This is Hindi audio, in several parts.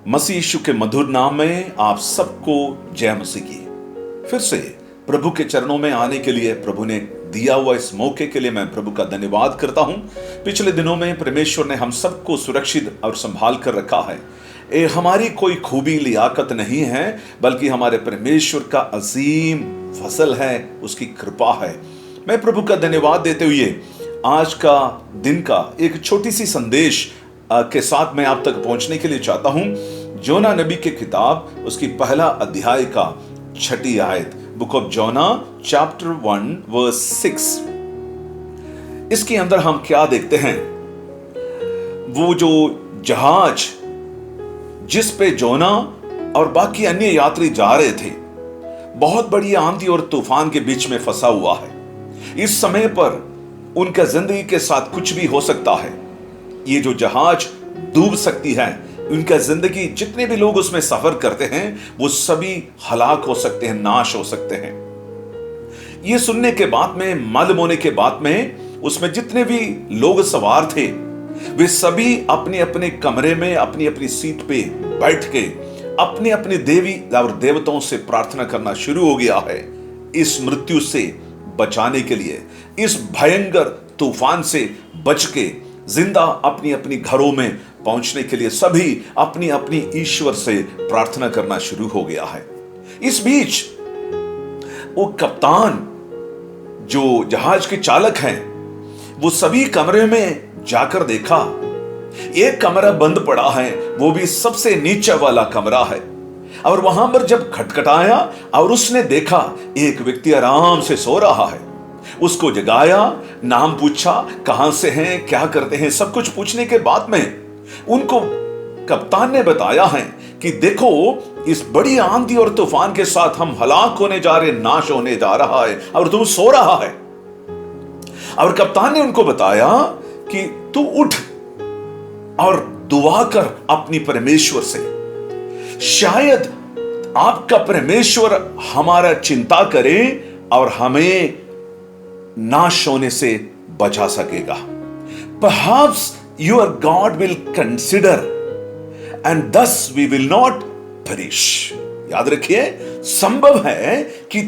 मसीह यीशु के मधुर नाम में आप सबको जय मसीह की। फिर से प्रभु के चरणों में आने के लिए प्रभु ने दिया हुआ इस मौके के लिए मैं प्रभु का धन्यवाद करता हूं। पिछले दिनों में परमेश्वर ने हम सबको सुरक्षित और संभाल कर रखा है। ये हमारी कोई खूबी लियाकत नहीं है, बल्कि हमारे परमेश्वर का अजीम फसल है, उसकी कृपा है। मैं प्रभु का धन्यवाद देते हुए आज का दिन का एक छोटी सी संदेश के साथ मैं आप तक पहुंचने के लिए चाहता हूं। जोना नबी की किताब उसकी पहला अध्याय का 6 आयत, book of Jonah chapter 1 verse 6। इसके अंदर हम क्या देखते हैं? वो जो जहाज जिस पे जोना और बाकी अन्य यात्री जा रहे थे, बहुत बड़ी आंधी और तूफान के बीच में फंसा हुआ है। इस समय पर उनका जिंदगी के साथ कुछ भी हो सकता है। ये जो जहाज डूब सकती है, उनका जिंदगी जितने भी लोग उसमें सफर करते हैं वो सभी हलाक हो सकते हैं, नाश हो सकते हैं। ये सुनने के बाद में, मालूम होने के बाद में, उसमें जितने भी लोग सवार थे वे सभी अपने अपने कमरे में अपनी अपनी सीट पे बैठ के अपने अपने देवी और देवताओं से प्रार्थना करना शुरू हो गया है इस मृत्यु से बचाने के लिए, इस भयंकर तूफान से बच के जिंदा अपनी अपनी घरों में पहुंचने के लिए सभी अपनी अपनी ईश्वर से प्रार्थना करना शुरू हो गया है। इस बीच वो कप्तान जो जहाज के चालक हैं, वो सभी कमरे में जाकर देखा, एक कमरा बंद पड़ा है, वो भी सबसे नीचे वाला कमरा है। और वहां पर जब खटखटाया और उसने देखा एक व्यक्ति आराम से सो रहा है। उसको जगाया, नाम पूछा, कहां से हैं, क्या करते हैं, सब कुछ पूछने के बाद में उनको कप्तान ने बताया है कि देखो, इस बड़ी आंधी और तूफान के साथ हम हलाक होने जा रहे, नाश होने जा रहा है और तुम सो रहा है। और कप्तान ने उनको बताया कि तू उठ और दुआ कर अपनी परमेश्वर से, शायद आपका परमेश्वर हमारा चिंता करे और हमें नाश होने से बचा सकेगा। Perhaps your God will consider and thus we will not perish। याद रखिए, संभव है कि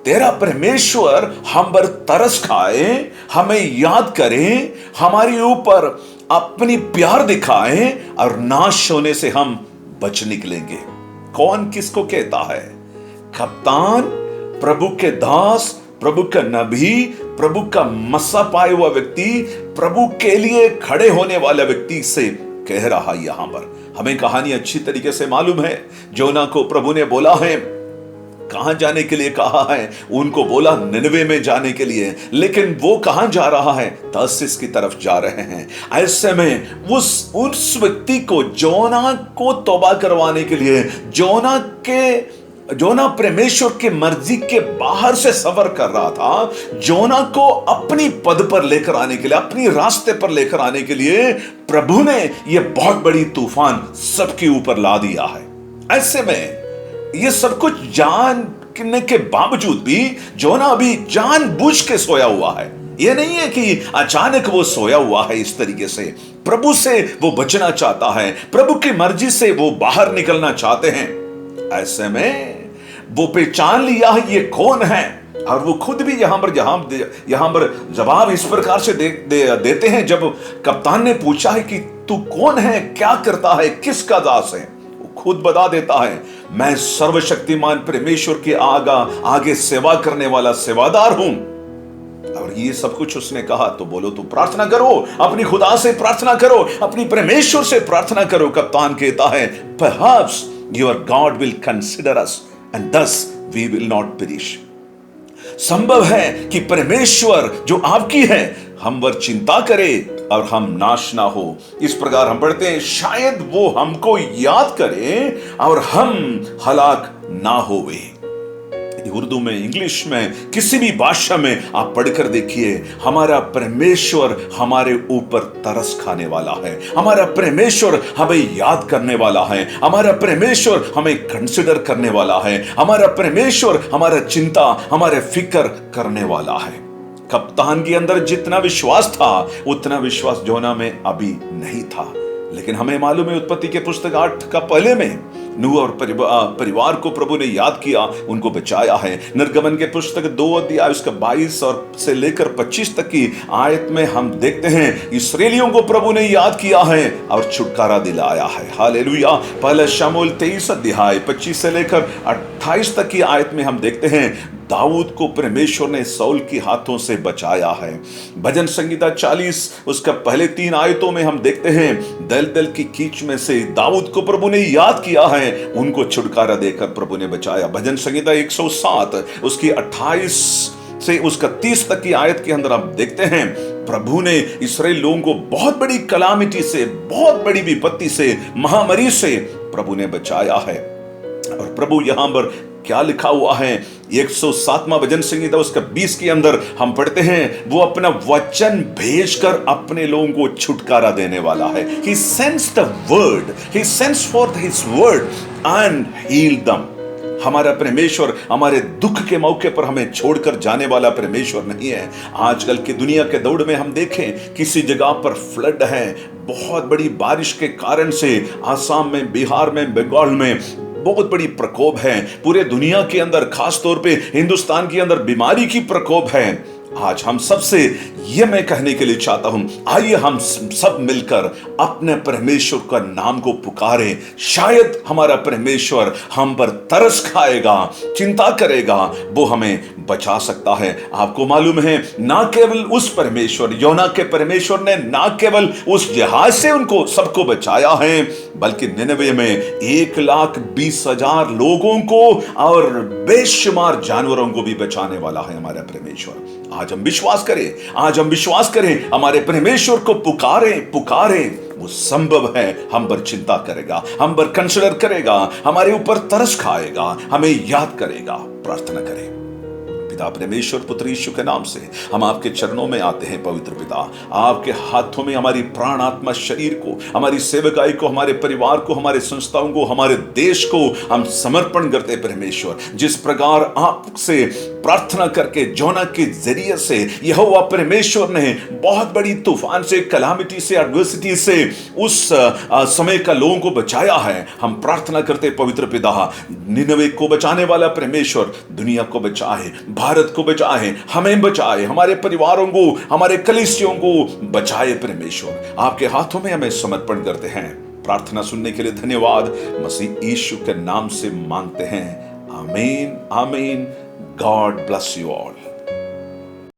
तेरा परमेश्वर हम पर तरस खाए, हमें याद करे, हमारे ऊपर अपनी प्यार दिखाए और नाश होने से हम बच निकलेंगे। कौन किसको कहता है? कप्तान, प्रभु के दास, प्रभु का नबी, प्रभु का मसा पाए हुआ व्यक्ति, प्रभु के लिए खड़े होने वाला व्यक्ति से कह रहा है। यहां पर हमें कहानी अच्छी तरीके से मालूम है। जोना को प्रभु ने बोला है, कहां जाने के लिए कहा है? उनको बोला निनवे में जाने के लिए, लेकिन वो कहां जा रहा है? तर्सीस की तरफ जा रहे हैं। ऐसे में उस व्यक्ति को, जोना को तौबा करवाने के लिए, जोना परमेश्वर के मर्जी के बाहर से सफर कर रहा था। जोना को अपनी पद पर लेकर आने के लिए, अपनी रास्ते पर लेकर आने के लिए प्रभु ने यह बहुत बड़ी तूफान सबके ऊपर ला दिया है। ऐसे में ये सब कुछ जानने के बावजूद भी जोना अभी जानबूझ के सोया हुआ है। यह नहीं है कि अचानक वो सोया हुआ है। इस तरीके से प्रभु से वो बचना चाहता है, प्रभु की मर्जी से वो बाहर निकलना चाहते हैं। ऐसे में वो पहचान लिया है ये कौन है, और वो खुद भी यहां पर जवाब इस प्रकार से देते हैं। जब कप्तान ने पूछा है कि तू कौन है, क्या करता है, किसका दास है, खुद बता देता है, मैं सर्वशक्तिमान परमेश्वर के आगे सेवा करने वाला सेवादार हूं। और ये सब कुछ उसने कहा। तो बोलो, तो प्रार्थना करो, अपनी खुदा से प्रार्थना करो, अपनी परमेश्वर से प्रार्थना करो। कप्तान कहता है, perhaps your God will consider us and thus we will not perish। संभव है कि परमेश्वर जो आपकी है हम पर चिंता करे और हम नाश ना हो। इस प्रकार हम पढ़ते हैं, शायद वो हमको याद करे और हम हलाक ना होवे। उर्दू में, इंग्लिश में, किसी भी भाषा में आप पढ़कर देखिए, हमारा परमेश्वर हमारे ऊपर तरस खाने वाला है, हमारा परमेश्वर हमें याद करने वाला है, हमारा परमेश्वर हमें कंसिडर करने वाला है, हमारा परमेश्वर हमारा चिंता, हमारे फिक्र करने वाला है। कप्तान के अंदर जितना विश्वास था उतना विश्वास जोना में अभी नहीं था। लेकिन हमें मालूम है उत्पत्ति के पुस्तक 8 का पहले में नूह और परिवार को प्रभु ने याद किया, उनको बचाया है। निर्गमन के पुस्तक 2 अध्याय उसका 22 और से लेकर 25 तक की आयत में हम देखते हैं इस्राएलियों को प्रभु ने याद किया है और छुटकारा दिलाया है। हालेलुया। पहले शमूएल 23 अध्याय 25 से लेकर 28 तक की आयत में हम देखते हैं दाऊद को परमेश्वर ने साउल के हाथों से बचाया है। भजन संगीता 40 उसका पहले 3 आयतों में हम देखते हैं दलदल की कीच में से दाऊद को प्रभु ने याद किया है, उनको छुटकारा देकर प्रभु ने बचाया। भजन संगीता 107 उसकी 28 से उसका 30 तक की आयत के अंदर हम देखते हैं प्रभु ने इस्राएल लोगों को बहुत बड़ी कलामिटी से, बहुत बड़ी विपत्ति से, महामारी से प्रभु ने बचाया है। और प्रभु यहां पर क्या लिखा हुआ है 107वां भजन संगीता उसका 20 के अंदर हम पढ़ते हैं, वो अपना वचन भेजकर अपने लोगों को छुटकारा देने वाला है। He sends the word, he sends forth his word and healed them। हमारा परमेश्वर हमारे दुख के मौके पर हमें छोड़कर जाने वाला परमेश्वर नहीं है। आजकल की दुनिया के दौड़ में हम देखें किसी जगह पर फ्लड है, बहुत बड़ी बारिश के कारण से आसाम में, बिहार में, बंगाल में बहुत बड़ी प्रकोप है। पूरे दुनिया के अंदर, खास तौर पे हिंदुस्तान के अंदर बीमारी की प्रकोप है। आज हम सबसे यह मैं कहने के लिए चाहता हूं, आइए हम सब मिलकर अपने परमेश्वर का नाम को पुकारें। शायद हमारा परमेश्वर हम पर तरस खाएगा, चिंता करेगा, वो हमें बचा सकता है। आपको मालूम है ना केवल उस परमेश्वर, योना के परमेश्वर ने ना केवल उस जहाज से उनको सबको बचाया है, बल्कि निनवे में 1,20,000 लोगों को और बेशुमार जानवरों को भी बचाने वाला है हमारा परमेश्वर। आज हम विश्वास करें, आज हम विश्वास करें, हमारे परमेश्वर को पुकारें, वो संभव है हम पर चिंता करेगा, हम पर कंसिडर करेगा, हमारे ऊपर तरस खाएगा, हमें याद करेगा। प्रार्थना करें। पिता परमेश्वर पुत्र यीशु के नाम से हम आपके चरणों में आते हैं। पवित्र पिता, आपके हाथों में हमारी प्राण, आत्मा, शरीर को, हमारी सेवकाई को, हमारे परिवार को, हमारे संस्थाओं को, हमारे देश को हम समर्पण करते हैं। परमेश्वर, जिस प्रकार आपसे प्रार्थना करके जोना के जरिए से यहोवा परमेश्वर ने बहुत बड़ी तूफान से, कलामिटी से, एडवर्सिटी से उस समय का लोगों को बचाया है, हम प्रार्थना करते पवित्र पिता, निनवे को बचाने वाला परमेश्वर दुनिया को बचाए, भारत को बचाए, हमें बचाए, हमारे परिवारों को, हमारे कलीसियों को बचाए। परमेश्वर, आपके हाथों में हमें समर्पण करते हैं। प्रार्थना सुनने के लिए धन्यवाद। मसीह यीशु के नाम से मांगते हैं, आमीन, आमीन। God bless you all.